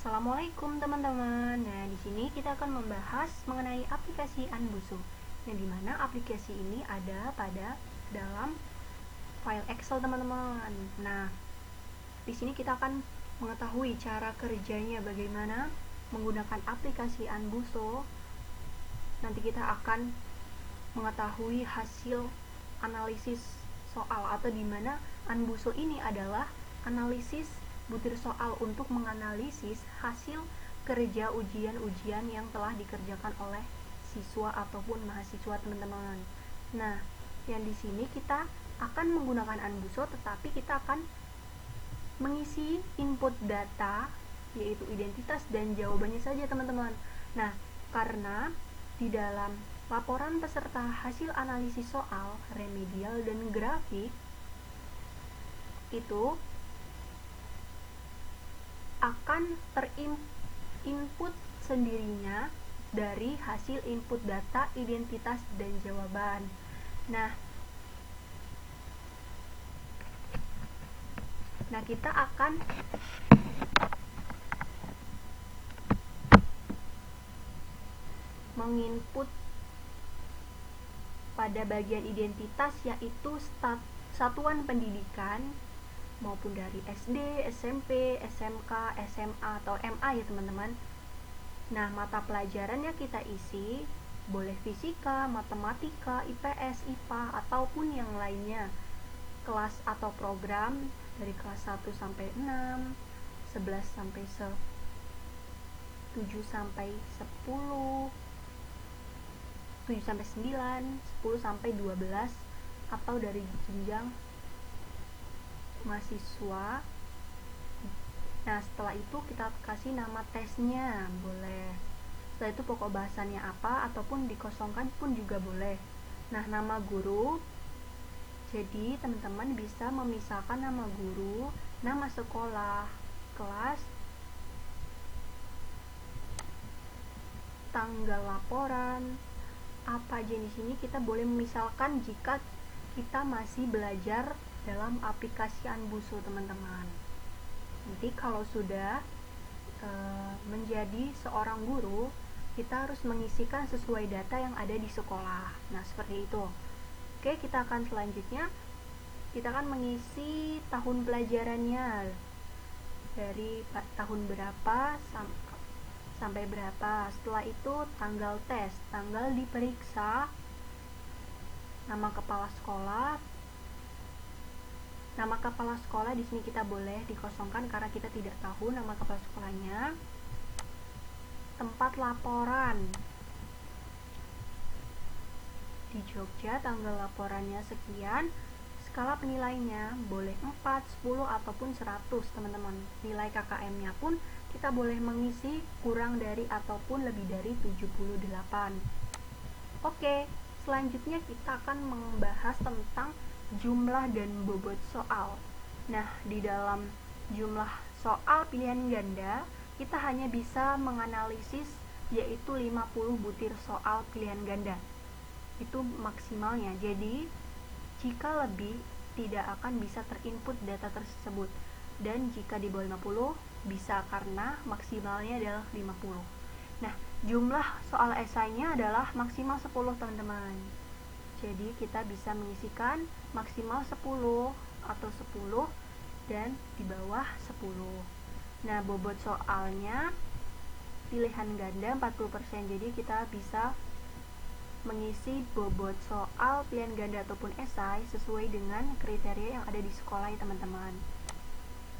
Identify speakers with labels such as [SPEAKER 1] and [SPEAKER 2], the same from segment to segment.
[SPEAKER 1] Assalamualaikum teman-teman. Nah, di sini kita akan membahas mengenai aplikasi Anbusu. Yang dimana aplikasi ini ada pada dalam file Excel teman-teman. Nah, di sini kita akan mengetahui cara kerjanya bagaimana menggunakan aplikasi Anbusu. Nanti kita akan mengetahui hasil analisis soal atau dimana Anbusu ini adalah analisis butir soal untuk menganalisis hasil kerja ujian-ujian yang telah dikerjakan oleh siswa ataupun mahasiswa teman-teman. Nah, yang di sini kita akan menggunakan Anbusu, tetapi kita akan mengisi input data yaitu identitas dan jawabannya saja teman-teman. Nah, karena di dalam laporan peserta hasil analisis soal, remedial dan grafik itu akan terinput sendirinya dari hasil input data, identitas, dan jawaban. Nah, kita akan menginput pada bagian identitas yaitu satuan pendidikan maupun dari SD, SMP, SMK, SMA, atau MA ya teman-teman. Nah, mata pelajaran yang kita isi boleh fisika, matematika, IPS, IPA, ataupun yang lainnya. Kelas atau program dari kelas 1 sampai 6, 11 sampai 7 sampai 10, 7 sampai 9, 10 sampai 12, atau dari jenjang mahasiswa. Nah, setelah itu kita kasih nama tesnya, boleh. Setelah itu pokok bahasannya apa, ataupun dikosongkan pun juga boleh. Nah, nama guru, jadi teman-teman bisa memisahkan nama guru, nama sekolah, kelas, tanggal laporan, apa aja di sini kita boleh memisalkan jika kita masih belajar dalam aplikasi Anbusu teman-teman. Nanti kalau sudah menjadi seorang guru, kita harus mengisikan sesuai data yang ada di sekolah. Nah, seperti itu. Oke, kita akan selanjutnya kita akan mengisi tahun pelajarannya dari tahun berapa sampai berapa. Setelah itu tanggal tes, tanggal diperiksa, nama kepala sekolah. Nama kepala sekolah di sini kita boleh dikosongkan karena kita tidak tahu nama kepala sekolahnya. Tempat laporan di Jogja, tanggal laporannya sekian. Skala penilainya boleh 4, 10 ataupun 100 teman-teman. Nilai KKM-nya pun kita boleh mengisi kurang dari ataupun lebih dari 78. Oke, selanjutnya kita akan membahas tentang jumlah dan bobot soal. Nah, di dalam jumlah soal pilihan ganda, kita hanya bisa menganalisis yaitu 50 butir soal pilihan ganda. Itu maksimalnya. Jadi, jika lebih tidak akan bisa terinput data tersebut. Dan jika di bawah 50 bisa karena maksimalnya adalah 50. Nah, jumlah soal esainya adalah maksimal 10 teman-teman. Jadi kita bisa mengisikan maksimal 10 atau 10 dan di bawah 10. Nah, bobot soalnya pilihan ganda 40%. Jadi kita bisa mengisi bobot soal pilihan ganda ataupun esai sesuai dengan kriteria yang ada di sekolah ya teman-teman.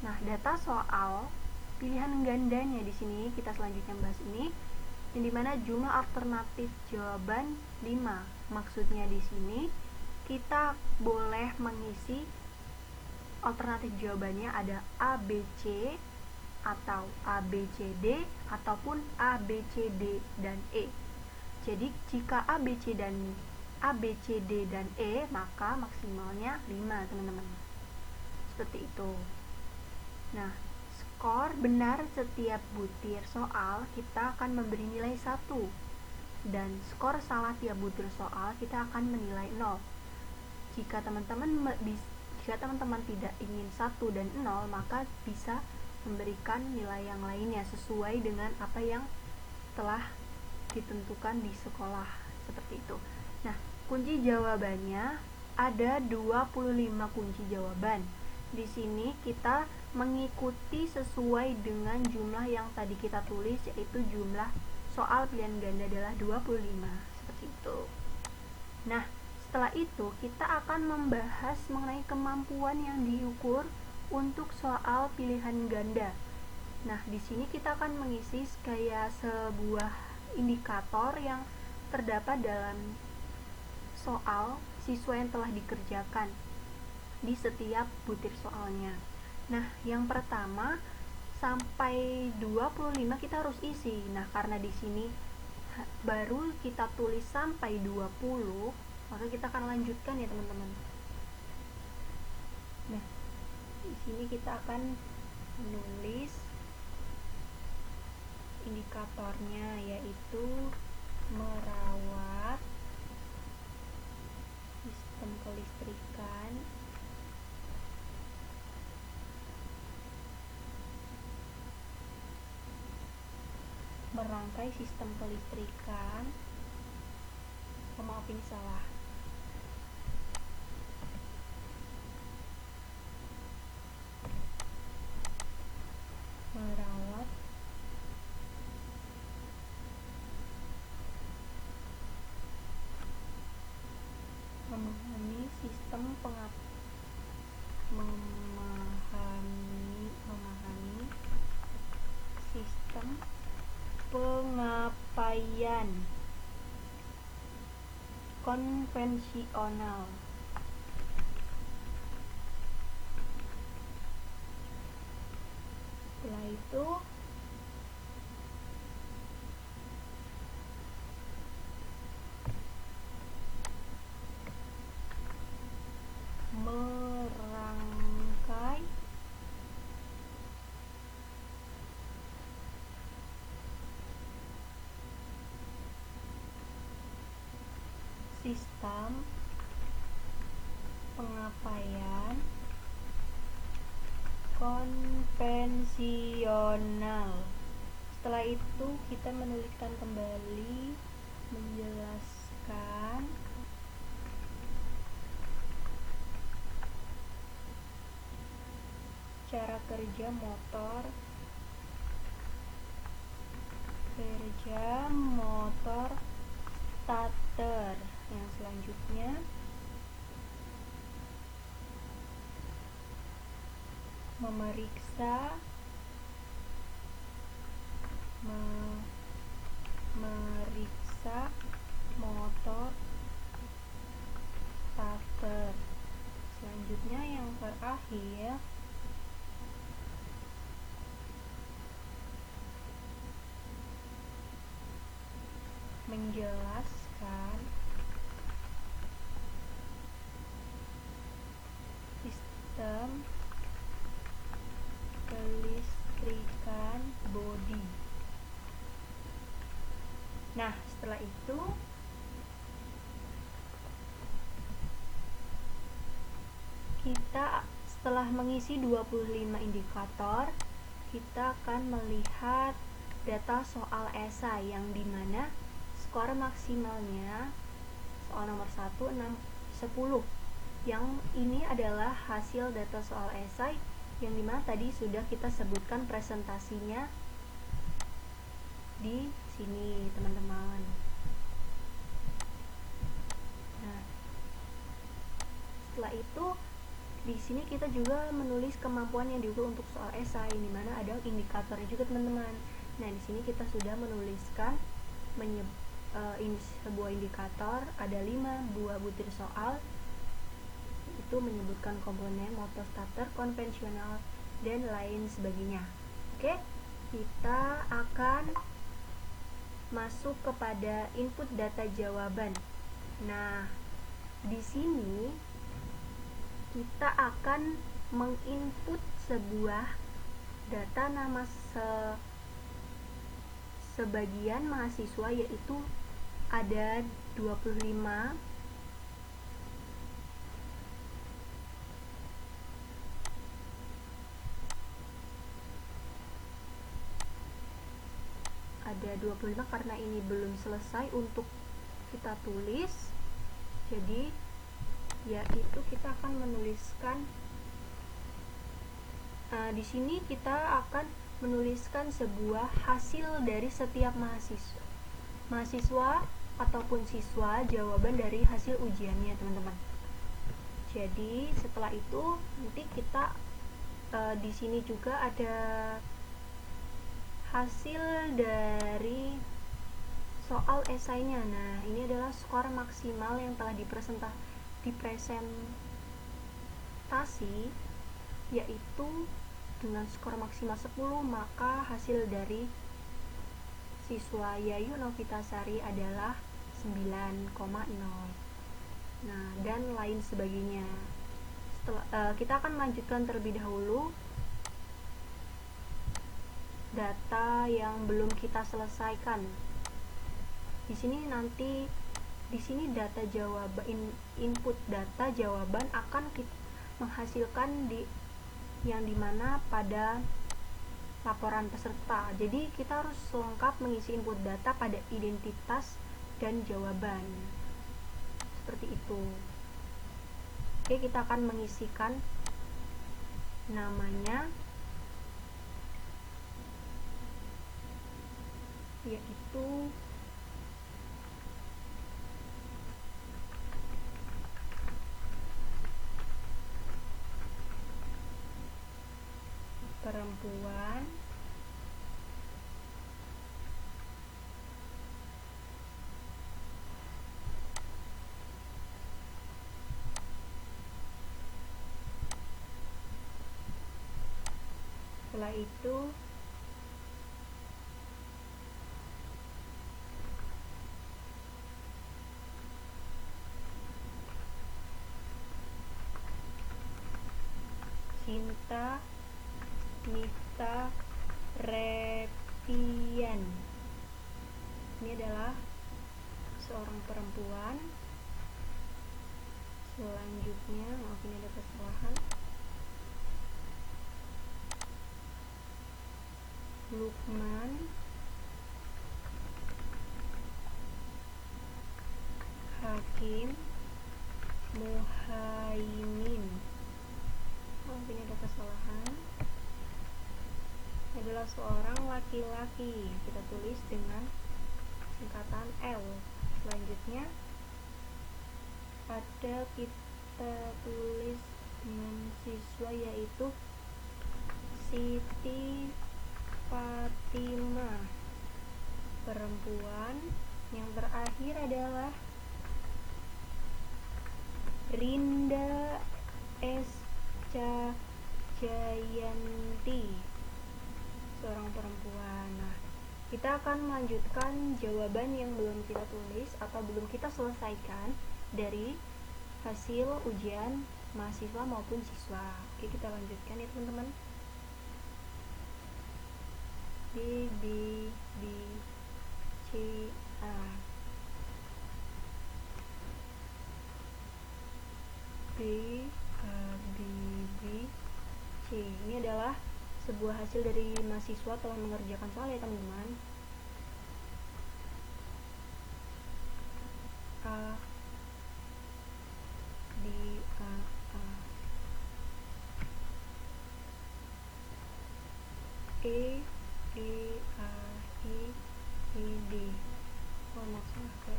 [SPEAKER 1] Nah, data soal pilihan gandanya di sini kita selanjutnya bahas ini, yang dimana jumlah alternatif jawaban 5. Maksudnya di sini kita boleh mengisi alternatif jawabannya ada A, B, C atau A, B, C, D ataupun A, B, C, D dan E. Jadi jika A, B, C, D dan E, maka maksimalnya 5 teman-teman. Seperti itu. Nah, skor benar setiap butir soal kita akan memberi nilai 1. Dan skor salah tiap butir soal kita akan menilai 0. Jika teman-teman tidak ingin 1 dan 0, maka bisa memberikan nilai yang lainnya sesuai dengan apa yang telah ditentukan di sekolah, seperti itu. Nah, kunci jawabannya ada 25 kunci jawaban. Di sini kita mengikuti sesuai dengan jumlah yang tadi kita tulis, yaitu jumlah soal pilihan ganda adalah 25, seperti itu. Nah, setelah itu kita akan membahas mengenai kemampuan yang diukur untuk soal pilihan ganda. Nah, di sini kita akan mengisi kayak sebuah indikator yang terdapat dalam soal siswa yang telah dikerjakan di setiap butir soalnya. Nah, yang pertama sampai 25 kita harus isi. Nah, karena di sini baru kita tulis sampai 20, maka kita akan lanjutkan ya, teman-teman. Nah, di sini kita akan menulis indikatornya, yaitu merawat sistem kelistrikan merangkai sistem kelistrikan. Maaf, ini salah. Merawat memahami sistem memahami sistem pengapaian konvensional. Setelah itu merangkai sistem pengapaian konvensional. Setelah itu kita menuliskan kembali, menjelaskan cara kerja motor starter. Yang selanjutnya memeriksa motor starter. Selanjutnya yang terakhir menjelaskan sistem kelistrikan bodi. Nah, setelah itu kita setelah mengisi 25 indikator, kita akan melihat data soal esai yang dimana skor maksimalnya soal nomor 1, 6, 10. Yang ini adalah hasil data soal esai yang dimana tadi sudah kita sebutkan presentasinya di sini, teman-teman. Nah, setelah itu di sini kita juga menulis kemampuan yang diukur untuk soal esai, di mana ada indikatornya juga, teman-teman. Nah, di sini kita sudah menuliskan ini sebuah indikator, ada 5 buah butir soal, itu menyebutkan komponen motor starter, konvensional, dan lain sebagainya. Oke, kita akan masuk kepada input data jawaban. Nah, di sini kita akan menginput sebuah data nama sebagian mahasiswa, yaitu ada 25 25 ada 25 karena ini belum selesai untuk kita tulis. Jadi yaitu kita akan menuliskan di sini kita akan menuliskan sebuah hasil dari setiap mahasiswa ataupun siswa, jawaban dari hasil ujiannya, teman-teman. Jadi setelah itu nanti kita di sini juga ada hasil dari soal esainya. Nah, ini adalah skor maksimal yang telah dipresentasi, yaitu dengan skor maksimal 10, maka hasil dari siswa Yayu Novitasari adalah 9,0. Nah, dan lain sebagainya. Kita akan melanjutkan terlebih dahulu data yang belum kita selesaikan. Di sini data jawaban, input data jawaban akan menghasilkan yang dimana pada laporan peserta. Jadi kita harus lengkap mengisi input data pada identitas dan jawaban. Seperti itu. Oke, kita akan mengisikan namanya, yaitu perempuan, setelah itu Sinta Nifta Repian. Ini adalah seorang perempuan. Selanjutnya, maaf ini ada kesalahan. Lukman Hakim Muhaimin. Maaf ini ada kesalahan. Adalah seorang laki-laki. Kita tulis dengan singkatan L. Selanjutnya ada kita tulis dengan siswa, yaitu Siti Fatimah, perempuan. Yang terakhir adalah Rinda Esca Jayanti, seorang perempuan. Nah, kita akan melanjutkan jawaban yang belum kita tulis atau belum kita selesaikan dari hasil ujian mahasiswa maupun siswa. Oke, kita lanjutkan ya teman-teman. B, B, B, C, A, B, A, B, B, C. Ini adalah sebuah hasil dari mahasiswa telah mengerjakan soal ya teman-teman. A, B, A, E, A, I, E, D. Oh, maksudnya ke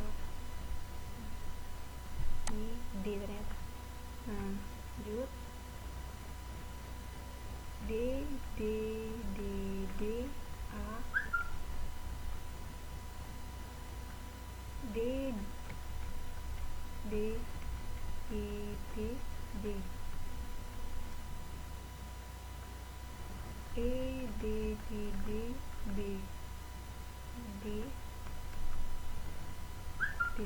[SPEAKER 1] ini D ternyata. Nah, lanjut. D, D, D, D, A, D, D, I, D, D, E, D, D, D, B, D, D.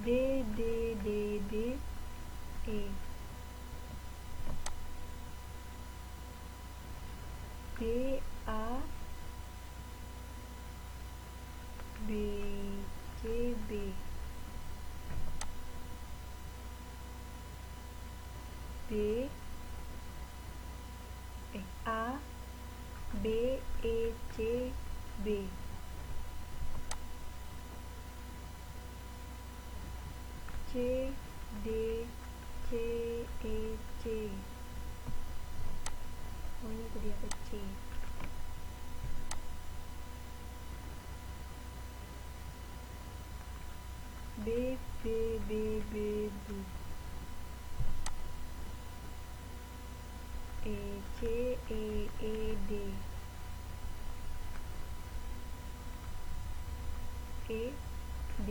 [SPEAKER 1] D, D, D, D, E, D, A, B, C, B, B, E, C, B. C, D, C, E, C. Oh, ini tadi apa C? B, B, B, B, B. E, C, E, E, D. E, D.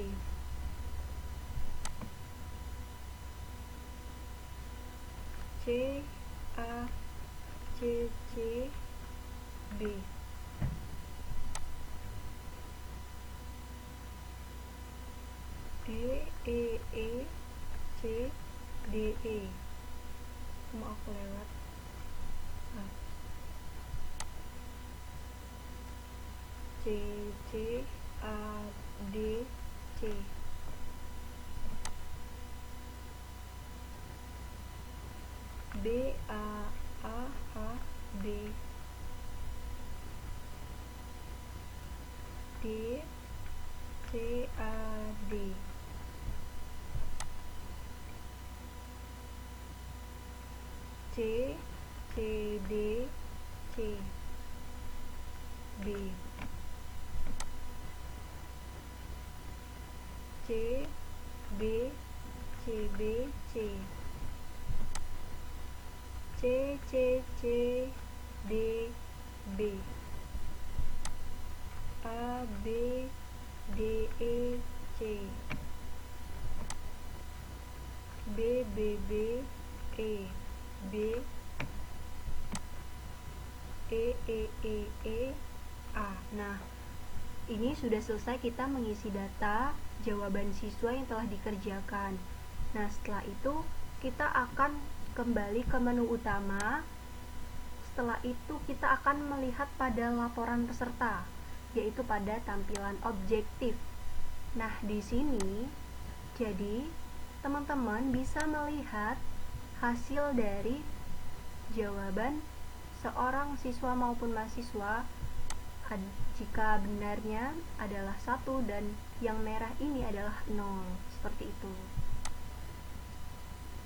[SPEAKER 1] C, A, C, C, B. E, E, E, C, D, E. Mau aku lewat. C, C, A, D, C. B, A, H, B. D, C, A, D. C, C, D, C. B. C, B, C, B, C. C, C, C, D, B. A, B, D, E, C. B, B, B, E. B, E, E, E, E, A. Nah, ini sudah selesai kita mengisi data jawaban siswa yang telah dikerjakan. Nah, setelah itu kita akan kembali ke menu utama. Setelah itu kita akan melihat pada laporan peserta, yaitu pada tampilan objektif. Nah, di sini jadi teman-teman bisa melihat hasil dari jawaban seorang siswa maupun mahasiswa jika benarnya adalah 1 dan yang merah ini adalah 0, seperti itu.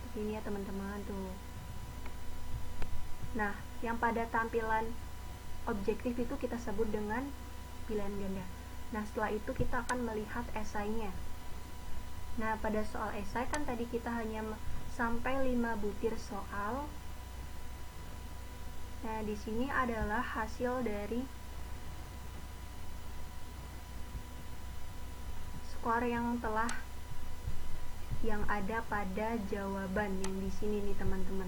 [SPEAKER 1] Seperti ini ya teman-teman tuh. Nah, yang pada tampilan objektif itu kita sebut dengan pilihan ganda. Nah, setelah itu kita akan melihat esainya. Nah, pada soal esai kan tadi kita hanya sampai 5 butir soal. Nah, di sini adalah hasil dari skor yang ada pada jawaban yang di sini nih teman-teman.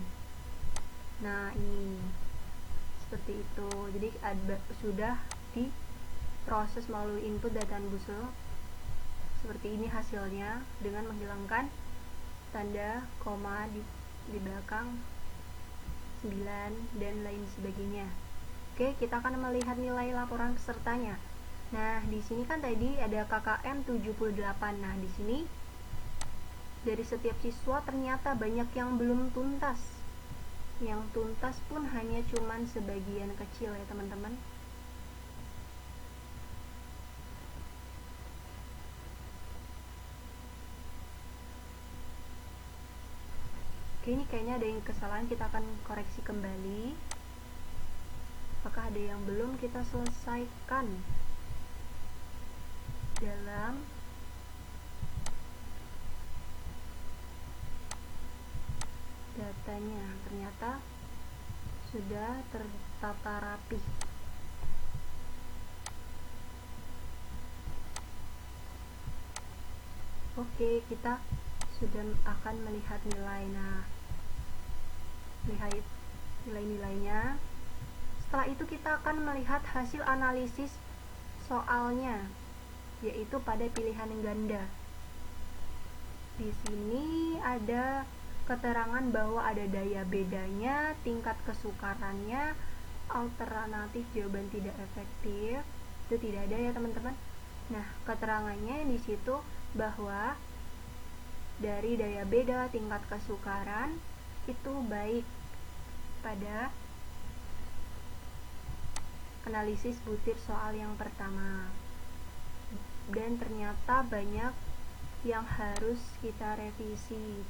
[SPEAKER 1] Nah, ini seperti itu. Jadi sudah diproses melalui input data Busel. Seperti ini hasilnya dengan menghilangkan tanda koma di belakang 9 dan lain sebagainya. Oke, kita akan melihat nilai laporan pesertanya. Nah, di sini kan tadi ada KKM 78. Nah, di sini dari setiap siswa ternyata banyak yang belum tuntas. Yang tuntas pun hanya cuman sebagian kecil ya, teman-teman. Oke, ini kayaknya ada yang kesalahan, kita akan koreksi kembali. Apakah ada yang belum kita selesaikan dalam datanya? Ternyata sudah tertata rapi. Oke, kita sudah akan melihat nilai. Nah, lihat nilai-nilainya. Setelah itu kita akan melihat hasil analisis soalnya, yaitu pada pilihan ganda. Di sini ada keterangan bahwa ada daya bedanya, tingkat kesukarannya, alternatif jawaban tidak efektif. Itu tidak ada ya teman-teman. Nah, keterangannya di situ bahwa dari daya beda, tingkat kesukaran itu baik pada analisis butir soal yang pertama. Dan ternyata banyak yang harus kita revisi.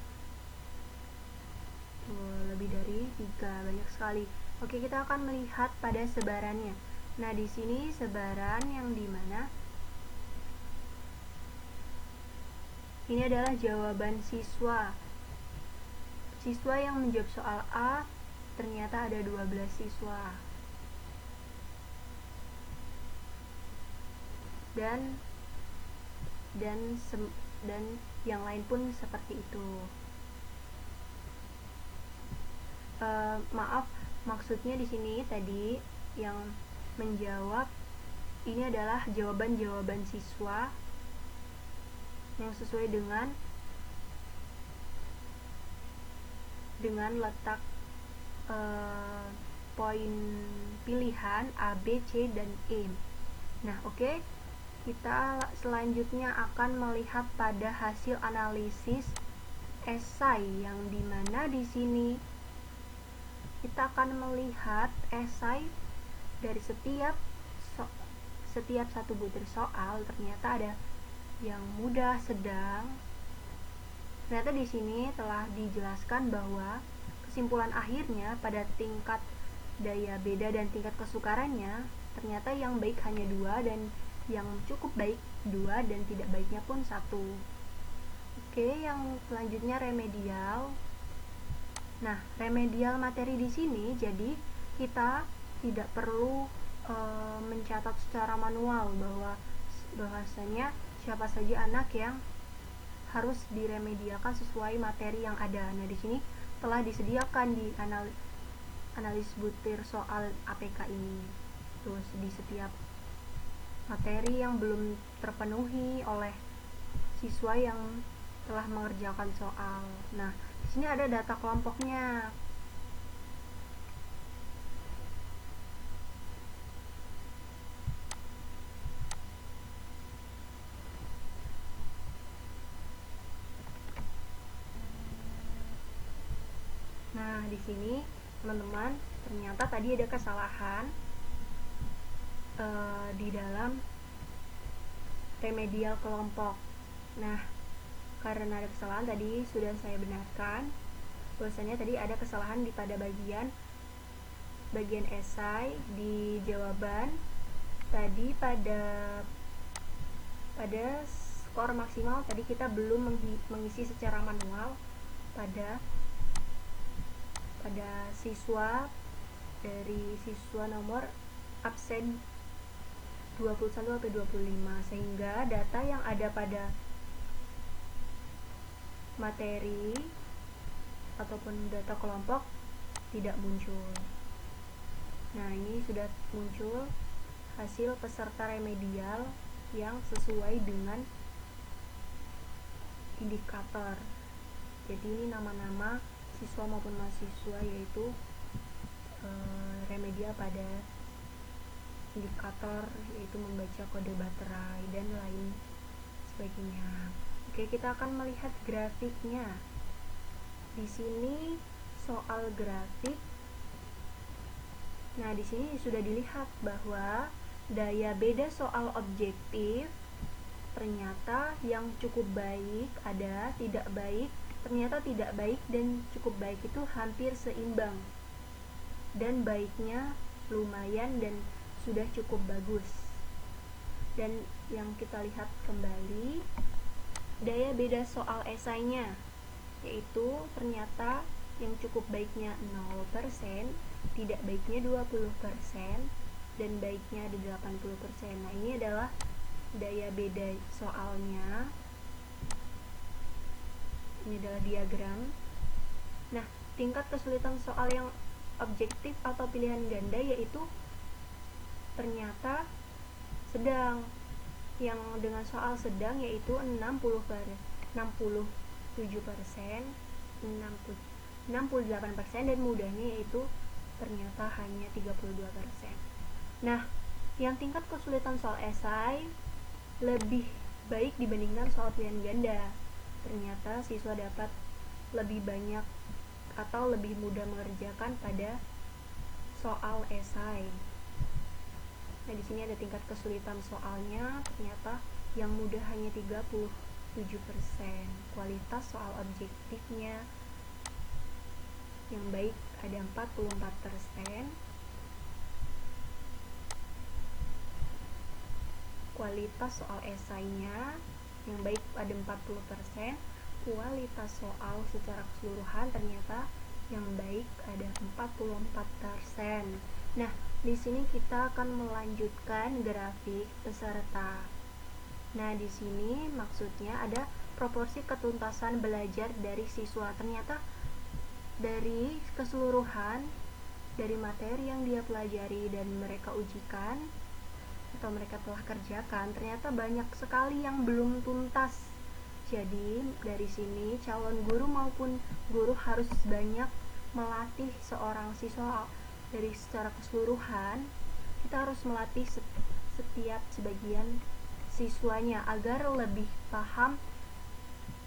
[SPEAKER 1] Lebih dari 3, banyak sekali. Oke, kita akan melihat pada sebarannya. Nah, di sini sebaran yang dimana ini adalah jawaban siswa. Siswa yang menjawab soal A ternyata ada 12 siswa. Dan yang lain pun seperti itu. Maaf, maksudnya di sini tadi yang menjawab ini adalah jawaban-jawaban siswa yang sesuai dengan letak poin pilihan A, B, C, dan E. Nah, oke. Kita selanjutnya akan melihat pada hasil analisis esai, yang dimana di sini kita akan melihat esai dari setiap satu butir soal. Ternyata ada yang mudah, sedang. Ternyata di sini telah dijelaskan bahwa kesimpulan akhirnya pada tingkat daya beda dan tingkat kesukarannya, ternyata yang baik hanya 2 dan yang cukup baik 2 dan tidak baiknya pun 1. Oke, yang selanjutnya remedial. Nah, remedial materi di sini, jadi kita tidak perlu mencatat secara manual bahwasanya siapa saja anak yang harus diremedialkan sesuai materi yang ada. Nah, di sini telah disediakan di analis butir soal APK ini. Terus di setiap materi yang belum terpenuhi oleh siswa yang telah mengerjakan soal. Nah, di sini ada data kelompoknya. Nah, di sini teman-teman, ternyata tadi ada kesalahan di dalam remedial kelompok. Nah, karena ada kesalahan tadi sudah saya benarkan bahwasanya tadi ada kesalahan di pada bagian esai di jawaban. Tadi pada skor maksimal tadi kita belum mengisi secara manual pada siswa dari siswa nomor absen 21 sampai 25, sehingga data yang ada pada materi ataupun data kelompok tidak muncul. Nah, ini sudah muncul hasil peserta remedial yang sesuai dengan indikator. Jadi ini nama-nama siswa maupun mahasiswa, yaitu remedial pada indikator, yaitu membaca kode baterai dan lain sebagainya. Oke, kita akan melihat grafiknya. Di sini soal grafik. Nah, di sini sudah dilihat bahwa daya beda soal objektif ternyata yang cukup baik ada, tidak baik, ternyata tidak baik, dan cukup baik itu hampir seimbang. Dan baiknya lumayan dan sudah cukup bagus. Dan yang kita lihat kembali daya beda soal esainya, yaitu ternyata yang cukup baiknya 0%, tidak baiknya 20%, dan baiknya ada 80%. Nah, ini adalah daya beda soalnya. Ini adalah diagram. Nah, tingkat kesulitan soal yang objektif atau pilihan ganda yaitu ternyata sedang. Yang dengan soal sedang yaitu 68%, dan mudahnya yaitu ternyata hanya 32%. Nah, yang tingkat kesulitan soal esai lebih baik dibandingkan soal pilihan ganda. Ternyata siswa dapat lebih banyak atau lebih mudah mengerjakan pada soal esai. Nah, di sini ada tingkat kesulitan soalnya, ternyata yang mudah hanya 37%. Kualitas soal objektifnya yang baik ada 44%. Kualitas soal esainya yang baik ada 40%. Kualitas soal secara keseluruhan ternyata yang baik ada 44%. Nah, di sini kita akan melanjutkan grafik peserta. Nah, di sini maksudnya ada proporsi ketuntasan belajar dari siswa. Ternyata dari keseluruhan dari materi yang dia pelajari dan mereka ujikan atau mereka telah kerjakan, ternyata banyak sekali yang belum tuntas. Jadi dari sini calon guru maupun guru harus banyak melatih seorang siswa. Dari secara keseluruhan kita harus melatih setiap sebagian siswanya agar lebih paham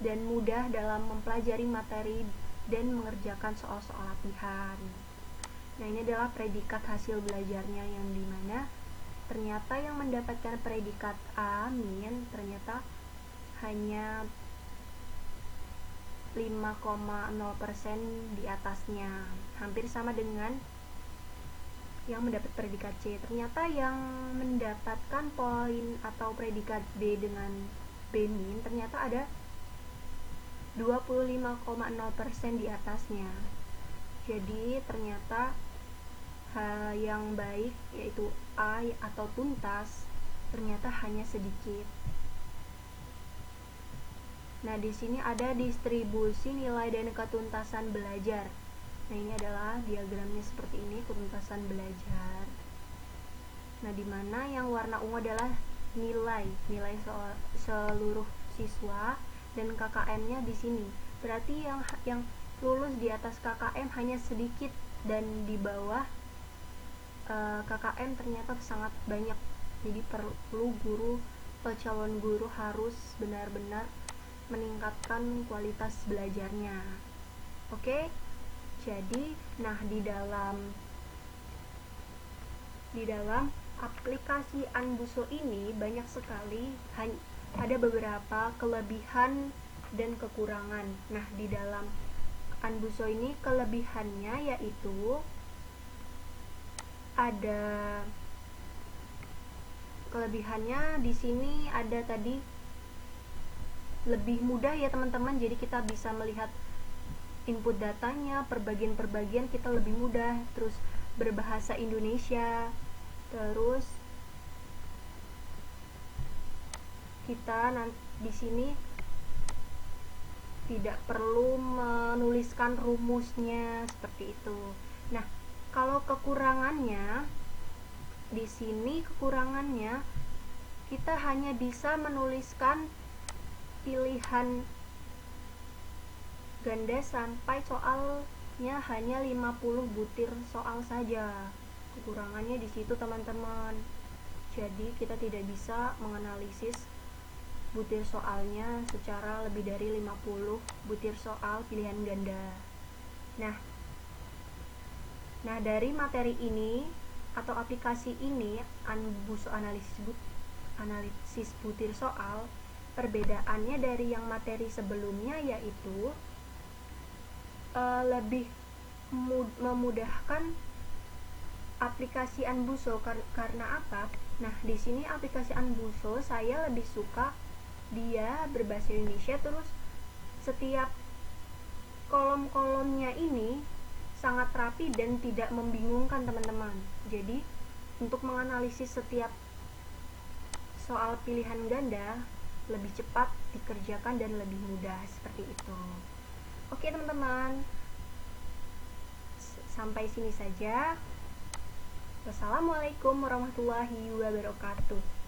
[SPEAKER 1] dan mudah dalam mempelajari materi dan mengerjakan soal-soal latihan. Nah, ini adalah predikat hasil belajarnya yang dimana ternyata yang mendapatkan predikat A- ternyata hanya 5,0% di atasnya, hampir sama dengan yang mendapat predikat C. Ternyata yang mendapatkan poin atau predikat B dengan B- ternyata ada 25,0% di atasnya. Jadi ternyata yang baik yaitu A atau tuntas ternyata hanya sedikit. Nah, di sini ada distribusi nilai dan ketuntasan belajar. Nah, ini adalah diagramnya seperti ini, ketuntasan belajar. Nah, di mana yang warna ungu adalah nilai seluruh siswa dan KKM-nya di sini. Berarti yang lulus di atas KKM hanya sedikit dan di bawah KKM ternyata sangat banyak. Jadi perlu calon guru harus benar-benar meningkatkan kualitas belajarnya. Oke? Jadi, nah di dalam aplikasi Anbuso ini banyak sekali ada beberapa kelebihan dan kekurangan. Nah, di dalam Anbuso ini kelebihannya yaitu ada kelebihannya di sini ada tadi lebih mudah ya teman-teman. Jadi kita bisa melihat input datanya, perbagian-perbagian kita lebih mudah, terus berbahasa Indonesia, terus kita di sini tidak perlu menuliskan rumusnya seperti itu. Nah, kalau kekurangannya di sini kita hanya bisa menuliskan pilihan ganda sampai soalnya hanya 50 butir soal saja. Kekurangannya di situ teman-teman. Jadi kita tidak bisa menganalisis butir soalnya secara lebih dari 50 butir soal pilihan ganda. Nah, dari materi ini atau aplikasi ini, Anbuso analisis butir soal, perbedaannya dari yang materi sebelumnya yaitu lebih memudahkan aplikasi Anbuso. Karena apa? Nah, di sini aplikasi Anbuso saya lebih suka dia berbahasa Indonesia, terus setiap kolom-kolomnya ini sangat rapi dan tidak membingungkan teman-teman. Jadi untuk menganalisis setiap soal pilihan ganda lebih cepat dikerjakan dan lebih mudah seperti itu. Oke teman-teman, sampai sini saja. Wassalamualaikum warahmatullahi wabarakatuh.